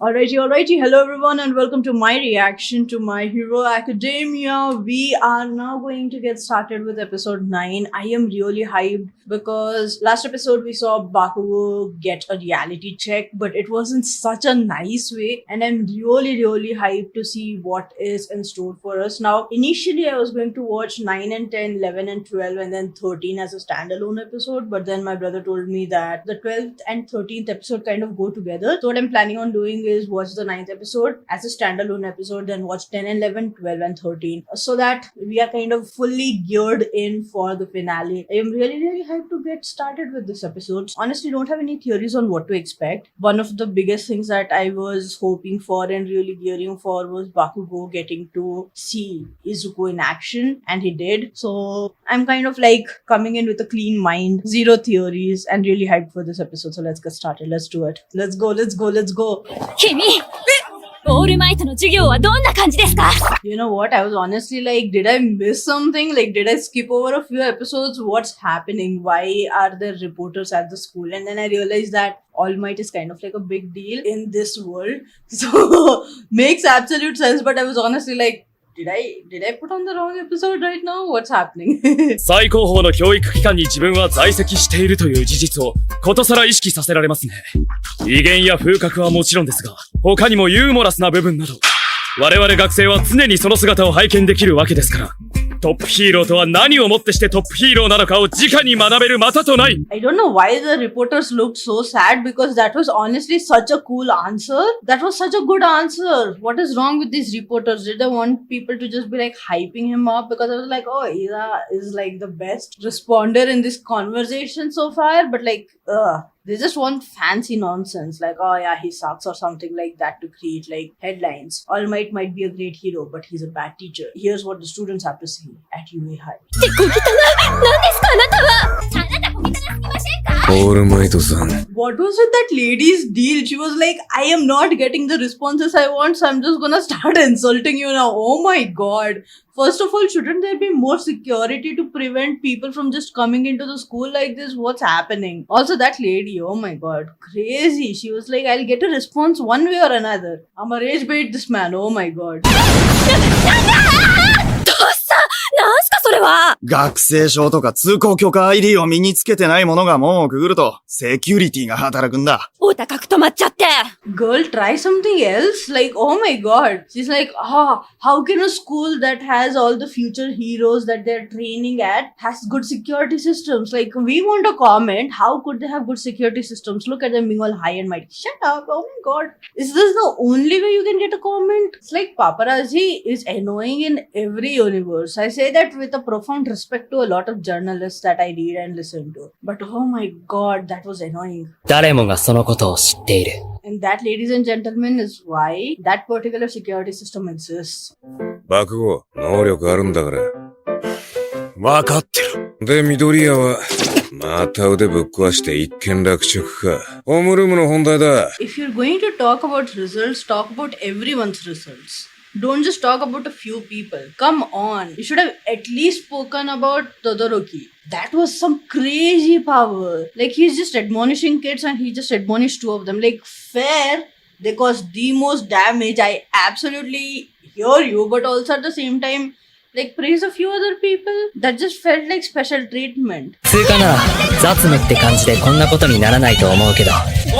Alrighty. Hello, everyone, and welcome to my reaction to My Hero Academia. We are now going to get started with episode 9. I am really hyped because last episode we saw Bakugo get a reality check, but it was in such a nice way, and I'm really hyped to see what is in store for us. Now, initially, I was going to watch 9 and 10, 11 and 12, and then 13 as a standalone episode, but then my brother told me that the 12th and 13th episode kind of go together. So, what I'm planning on doing is watch the 9th episode as a standalone episode, then watch 10 and 11, 12 and 13, so that we are kind of fully geared in for the finale. I am really hyped to get started with this episode. Honestly, don't have any theories on what to expect. One of the biggest things that I was hoping for and really gearing for was Bakugo getting to see Izuku in action, and he did. So I'm kind of like coming in with a clean mind, zero theories, and really hyped for this episode. So let's get started. Let's do it. Let's go. 君、オールマイトの授業はどんな感じですか？ You know what? I was honestly like, did I miss something? Like, did I skip over a few episodes? What's happening? Why are there reporters at the school? And then I realized that All Might is kind of like a big deal in this world. So, makes absolute sense. But I was honestly like, did I put on the wrong episode right now? What's happening? 最高峰の教育機関に自分は在籍しているという事実をことさら意識させられますね。威厳や風格はもちろんですが、他にもユーモラスな部分など、我々学生は常にその姿を拝見できるわけですから、トップヒーローとは何をもってしてトップヒーローなのかを直に学べるまたとない。I don't know why the reporters looked so sad, because that was honestly such a cool answer. That was such a good answer. What is wrong with these reporters? Did they want people to just be like hyping him up? Because I was like, oh, Ida is like the best responder in this conversation so far. But like, they just want fancy nonsense, like, oh yeah, he sucks or something like that to create like headlines. All Might be a great hero, but he's a bad teacher. Here's what the students have to say at UA High. って小汚い。何ですかあなたは。あなた小汚すぎませんか？ オールマイトさん。 What was with that lady's deal? She was like, I am not getting the responses I want, so I'm just gonna start insulting you now. Oh my god. First of all, shouldn't there be more security to prevent people from just coming into the school like this? What's happening? Also, that lady, oh my god, crazy. She was like, I'll get a response one way or another. I'm a rage bait this man, oh my god. どうしたなんすかそれは。学生証とか通行許可 ID を身につけてない者が門をくぐると、セキュリティが働くんだ。お高く止まっちゃって。Girl, try something else? Like, oh my god. She's like, how can a school that has all the future heroes that they're training at has good security systems? Like, we want a comment. How could they have good security systems? Look at them being all high and mighty. Shut up. Oh my god. Is this the only way you can get a comment? It's like paparazzi is annoying in every universe. I say that with a profound respect to a lot of journalists that I read and listen to. But oh my god, that was annoying. 誰もがそのことを知っている。 And that, ladies and gentlemen, is why that particular security system exists. 爆豪、能力あるんだから。わかってる。で、緑谷は、また腕ぶっ壊して一件落着か。ホームルームの本題だ。If you're going to talk about results, talk about everyone's results. Don't just talk about a few people. Come on. You should have at least spoken about Todoroki. That was some crazy power. Like, he's just admonishing kids and he just admonished two of them. Like, fair. They caused the most damage. I absolutely hear you, but also at the same time, like, praise a few other people. That just felt like special treatment. 普通かな、雑務って感じでこんなことにならないと思うけど、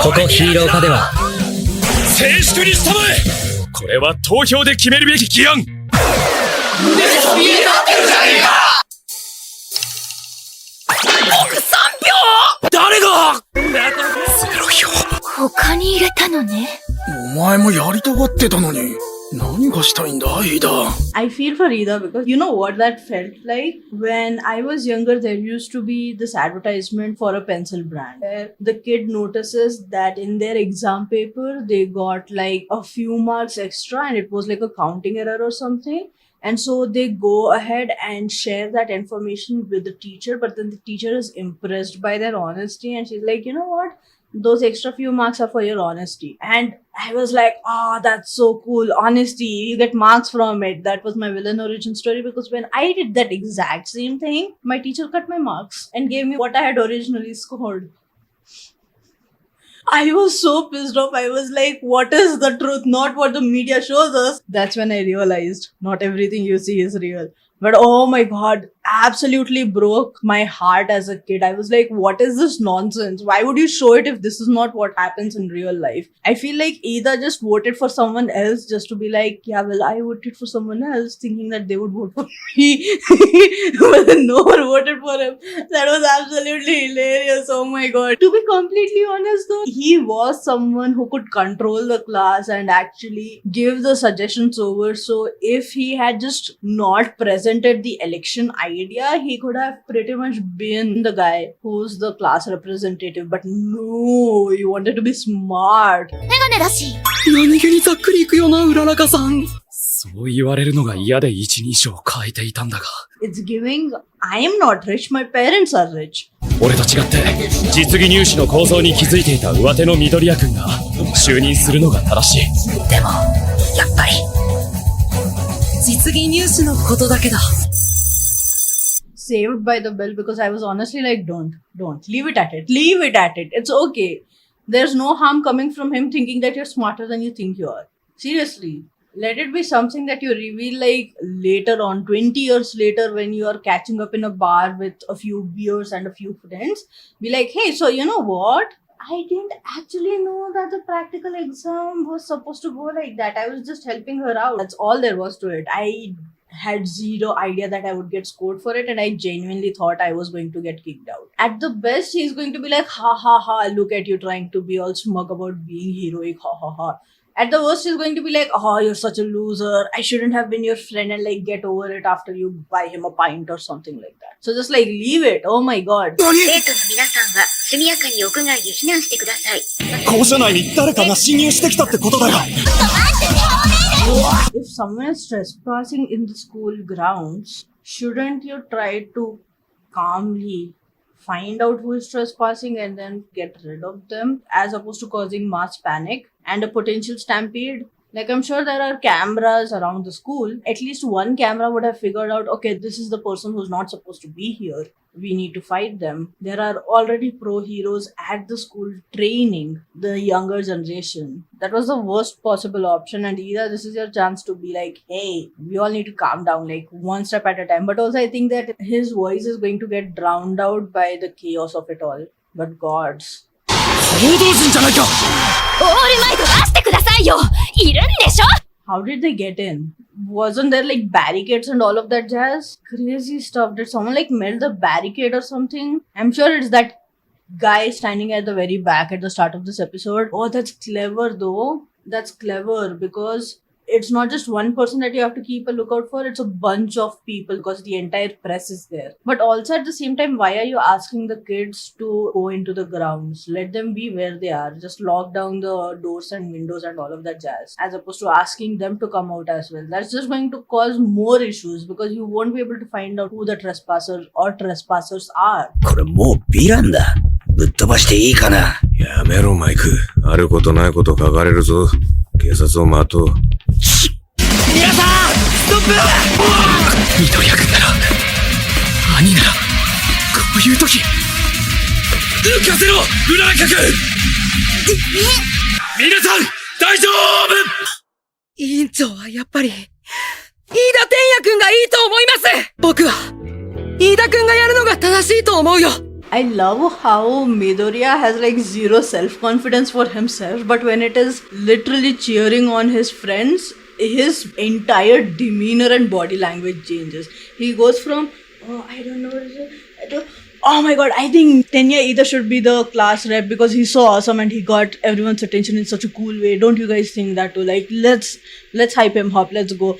ここヒーロー科では静粛にしたまえ。これは投票で決めるべき議案。誰が0票。他に入れたのね。お前もやりたがってたのに。何がしたいんだ、イダ。 I feel for Ida because you know what that felt like? When I was younger, there used to be this advertisement for a pencil brand where the kid notices that in their exam paper, they got like a few marks extra and it was like a counting error or something. And so they go ahead and share that information with the teacher, but then the teacher is impressed by their honesty and she's like, you know what? Those extra few marks are for your honesty. And I was like, oh, that's so cool. Honesty, you get marks from it. That was my villain origin story, because when I did that exact same thing, my teacher cut my marks and gave me what I had originally scored. I was so pissed off. I was like, what is the truth? Not what the media shows us. That's when I realized not everything you see is real. But oh my god, absolutely broke my heart as a kid. I was like, what is this nonsense? Why would you show it if this is not what happens in real life? I feel like Ida just voted for someone else just to be like, yeah, well, I voted for someone else thinking that they would vote for me. But then no one voted for him. That was absolutely hilarious. Oh my god. To be completely honest though, he was someone who could control the class and actually give the suggestions over. So if he had just not presented the election idea, he could have pretty much been the guy who's the class representative. But no, he wanted to be smart. メガネだし。何気にざっくりいくよな、うららかさん。そう言われるのが嫌で一人称を変えていたんだが。It's giving, I am not rich, my parents are rich. 俺と違って、実技入試の構造に気づいていた上手の緑谷くんが、就任するのが正しい。でも、やっぱり、実技入試のことだけど。Saved by the bell because I was honestly like, don't. Leave it at it. Leave it at it. It's okay. There's no harm coming from him thinking that you're smarter than you think you are. Seriously. Let it be something that you reveal like later on, 20 years later when you are catching up in a bar with a few beers and a few friends. Be like, hey, so you know what? I didn't actually know that the practical exam was supposed to go like that. I was just helping her out. That's all there was to it. I had zero idea that I would get scored for it, and I genuinely thought I was going to get kicked out. At the best, he's going to be like, ha ha ha, look at you trying to be all smug about being heroic, ha ha ha. At the worst, he's going to be like, oh, you're such a loser. I shouldn't have been your friend, and like get over it after you buy him a pint or something like that. So just like leave it. Oh my god. 生徒の皆さんは速やかに屋外へ避難してください。校舎内に誰かが侵入してきたってことだよ。If someone is trespassing in the school grounds, shouldn't you try to calmly find out who is trespassing and then get rid of them as opposed to causing mass panic and a potential stampede? Like, I'm sure there are cameras around the school. At least one camera would have figured out, okay, this is the person who's not supposed to be here. We need to fight them. There are already pro heroes at the school training the younger generation. That was the worst possible option. And either this is your chance to be like, hey, we all need to calm down, like one step at a time. But also, I think that his voice is going to get drowned out by the chaos of it all. But gods. 報道陣じゃないか。オールマイト出してくださいよ。いるんでしょ。 How did they get in? Wasn't there like barricades and all of that jazz? Crazy stuff. Did someone like melt the barricade or something? I'm sure it's that guy standing at the very back at the start of this episode. Oh, that's clever though. That's clever because it's not just one person that you have to keep a lookout for. It's a bunch of people because the entire press is there. But also at the same time, why are you asking the kids to go into the grounds? Let them be where they are. Just lock down the doors and windows and all of that jazz. As opposed to asking them to come out as well. That's just going to cause more issues because you won't be able to find out who the trespasser or trespassers are. これもうヴィランだ。ぶっ飛ばしていいかな。やめろ、マイク。あることないこと書かれるぞ。警察を待とう。皆さんストップ。緑谷くんなら、兄なら、こういう時。浮かせろ、うららかくん。皆さん、大丈夫。委員長はやっぱり、飯田天也くんがいいと思います。僕は、飯田くんがやるのが正しいと思うよ。I love how Midoriya has like zero self-confidence for himself, but when it is literally cheering on his friends, his entire demeanor and body language changes. He goes from, oh, I don't know what is it, to, oh my god, I think Tenya either should be the class rep because he's so awesome and he got everyone's attention in such a cool way. Don't you guys think that too? Like, let's hype him up, let's go.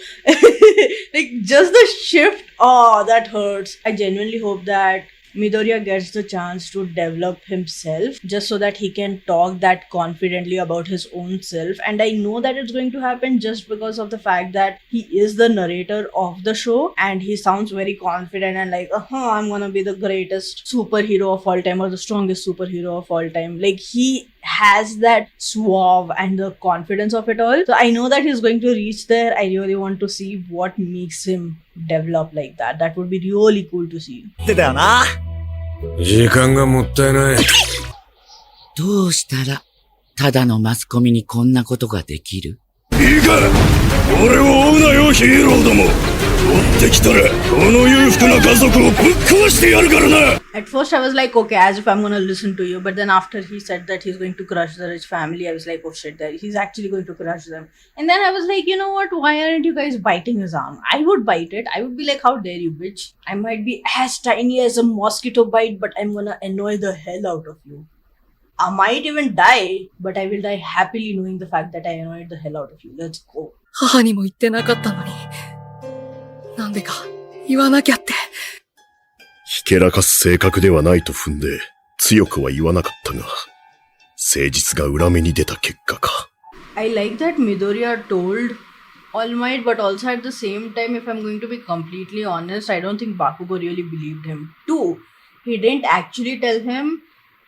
Like, just the shift, oh, that hurts. I genuinely hope that Midoriya gets the chance to develop himself just so that he can talk that confidently about his own self. And I know that it's going to happen just because of the fact that he is the narrator of the show and he sounds very confident and like, I'm gonna be the greatest superhero of all time or the strongest superhero of all time. Like, he has that suave and the confidence of it all. So I know that he's going to reach there. I really want to see what makes him develop like that. That would be really cool to see. ってだよな。時間がもったいない。どうしたらただのマスコミにこんなことができる？いいか、俺を追うなよヒーローども。追ってきたらこの裕福な家族をぶっ壊してやるからな。 At first I was like, okay, as if I'm gonna listen to you. But then after he said that he's going to crush the rich family, I was like, oh shit, that he's actually going to crush them. And then I was like, you know what? Why aren't you guys biting his arm? I would bite it. I would be like, how dare you, bitch? I might be as tiny as a mosquito bite, but I'm gonna annoy the hell out of you. I might even die, but I will die happily knowing the fact that I annoyed the hell out of you. Let's go. 母にも言ってなかったのに。なんでか言わなきゃって。ひけらかす性格ではないと踏んで強くは言わなかったが、誠実が裏目に出た結果か。I like that Midoriya told All Might, but also at the same time, if I'm going to be completely honest, I don't think Bakugo really believed him. 2. He didn't actually tell him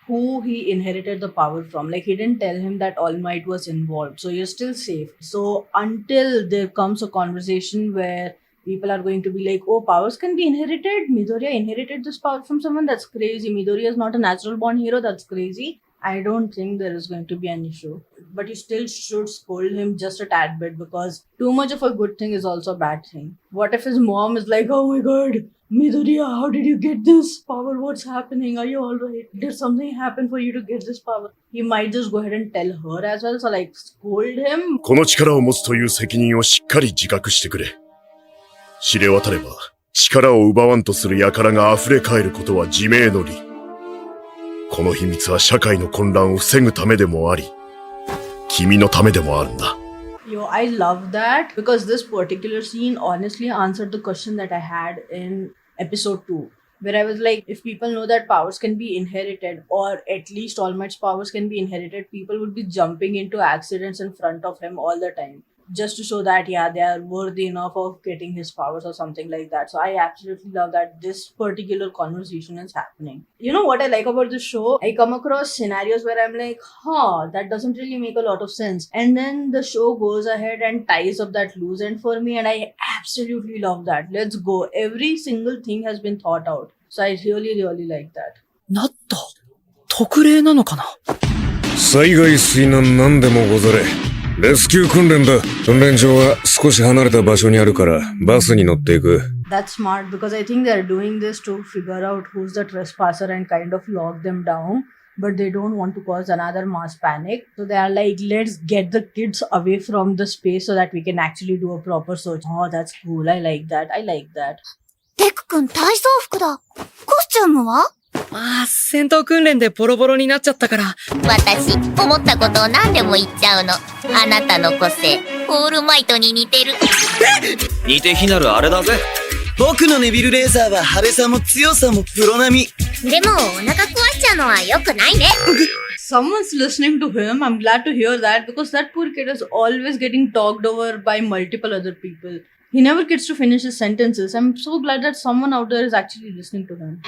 who he inherited the power from. Like, he didn't tell him that All Might was involved. So you're still safe. So until there comes a conversation where people are going to be like, oh, powers can be inherited. Midoriya inherited this power from someone. That's crazy. Midoriya is not a natural born hero. That's crazy. I don't think there is going to be an issue. But you still should scold him just a tad bit, because too much of a good thing is also a bad thing. What if his mom is like, oh my god, Midoriya, how did you get this power? What's happening? Are you alright? Did something happen for you to get this power? He might just go ahead and tell her as well. So like, scold him. この力を持つという責任をしっかり自覚してくれ。知れ渡れば、力を奪わんとする輩が溢れ返ることは自明の理。この秘密は社会の混乱を防ぐためでもあり、君のためでもあるんだ。Yo, I love that, because this particular scene honestly answered the question that I had in episode 2, where I was like, if people know that powers can be inherited, or at least All Might's powers can be inherited, people would be jumping into accidents in front of him all the time, just to show that, yeah, they are worthy enough of getting his powers or something like that. So I absolutely love that this particular conversation is happening. You know what I like about this show? I come across scenarios where I'm like, that doesn't really make a lot of sense. And then the show goes ahead and ties up that loose end for me, and I absolutely love that. Let's go. Every single thing has been thought out. So I really, really like that. ナット、特例なのかな？災害水難なんでもござれ。レスキュー訓練だ。訓練場は少し離れた場所にあるからバスに乗っていく。That's smart, because I think they're doing this to figure out who's the trespasser and kind of lock them down. But they don't want to cause another mass panic. So they are like, let's get the kids away from the space so that we can actually do a proper search. Oh, that's cool. I like that. I like that. デク君体操服だ。コスチュームは？まあ、戦闘訓練でボロボロになっちゃったから。私、思ったことを何でも言っちゃうの。あなたの個性、オールマイトに似てる。似て非なるあれだぜ。僕のネビルレーザーは派手さも強さもプロ並み。でも、お腹壊しちゃうのは良くないね。Someone's listening to him. I'm glad to hear that, because that poor kid is always getting talked over by multiple other people. He never gets to finish his sentences. I'm so glad that someone out there is actually listening to him.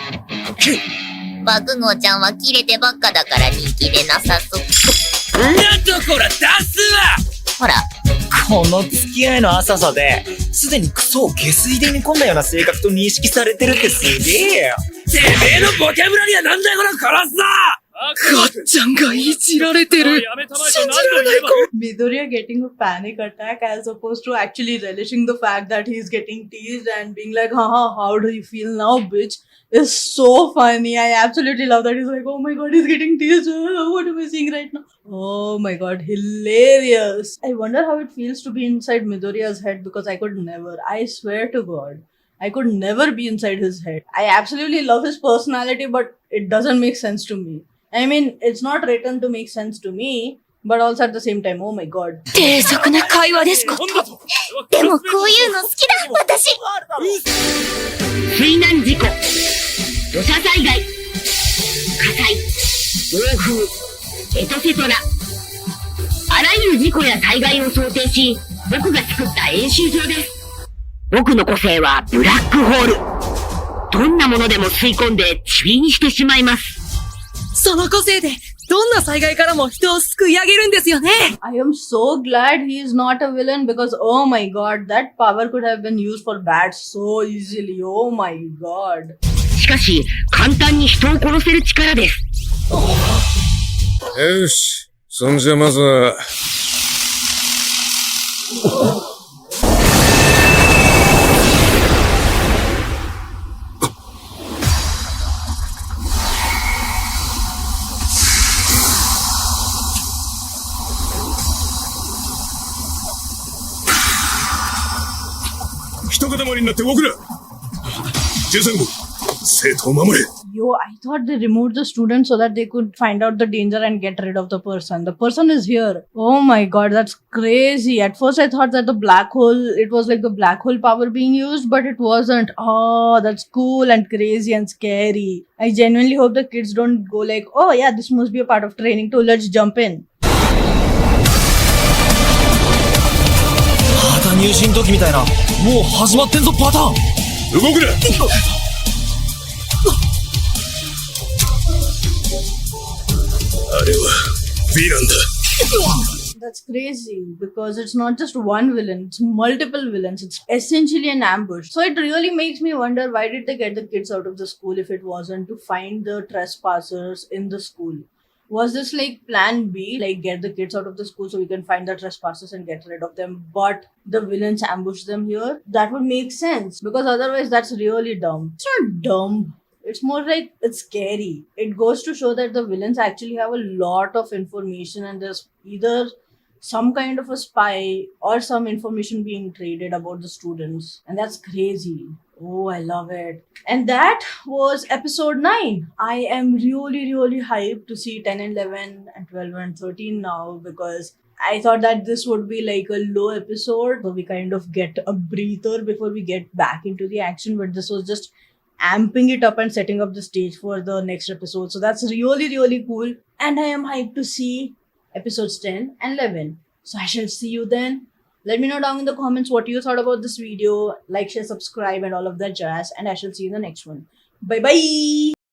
爆豪ちゃんはキレてばっかだから人気でなさそう。なんとこら出すわ！ほら、この付き合いの浅さで、すでにクソを下水で煮込んだような性格と認識されてるってすげえよ。てめえのボキャブラリーはなんだよこら殺すぞ！かっちゃんがいじられてる。信じられない子。Midoriya getting a panic attack as opposed to actually relishing the fact that he's getting teased and being like, haha, how do you feel now, bitch? Is so funny. I absolutely love that. He's like, oh my god, he's getting teased. What am I seeing right now? Oh my god, hilarious. I wonder how it feels to be inside Midoriya's head, because I could never. I swear to God, I could never be inside his head. I absolutely love his personality, but it doesn't make sense to me. I mean, it's not written to make sense to me, but also at the same time, oh my god. 低俗な会話ですこと。でもこういうの好きだ、私。水難事故、土砂災害、火災、暴風、エトセトラ。あらゆる事故や災害を想定し、僕が作った演習場です。僕の個性はブラックホール。どんなものでも吸い込んで塵にしてしまいます。その個性で、どんな災害からも人を救い上げるんですよね。I am so glad he is not a villain, because oh my god, that power could have been used for bad so easily. Oh my god. しかし、簡単に人を殺せる力です。よし、そんじゃまずは、一塊になって動くな。13号、生徒を守れ。 Yo, I thought they removed the student so that they could find out the danger and get rid of the person. The person is here. Oh my god, that's crazy. At first I thought that the black hole, it was like the black hole power being used, but it wasn't. Oh, that's cool and crazy and scary. I genuinely hope the kids don't go like, oh yeah, this must be a part of training too, let's jump in. また入試の時みたいな、もう始まってんぞパターン。動くな。あれはヴィランだ。 That's crazy because it's not just one villain, it's multiple villains. It's essentially an ambush. So it really makes me wonder, why did they get the kids out of the school if it wasn't to find the trespassers in the school? Was this like plan B, like get the kids out of the school so we can find the trespassers and get rid of them, but the villains ambush them here? That would make sense because otherwise that's really dumb. It's not dumb. It's more like it's scary. It goes to show that the villains actually have a lot of information and there's either some kind of a spy or some information being traded about the students. And that's crazy. Oh, I love it. And that was episode 9. I am really hyped to see 10 and 11 and 12 and 13 now because I thought that this would be like a low episode. So we kind of get a breather before we get back into the action. But this was just amping it up and setting up the stage for the next episode. So that's really cool. And I am hyped to see episodes 10 and 11. So I shall see you then. Let me know down in the comments what you thought about this video. Like, share, subscribe and all of that jazz. And I shall see you in the next one. Bye bye.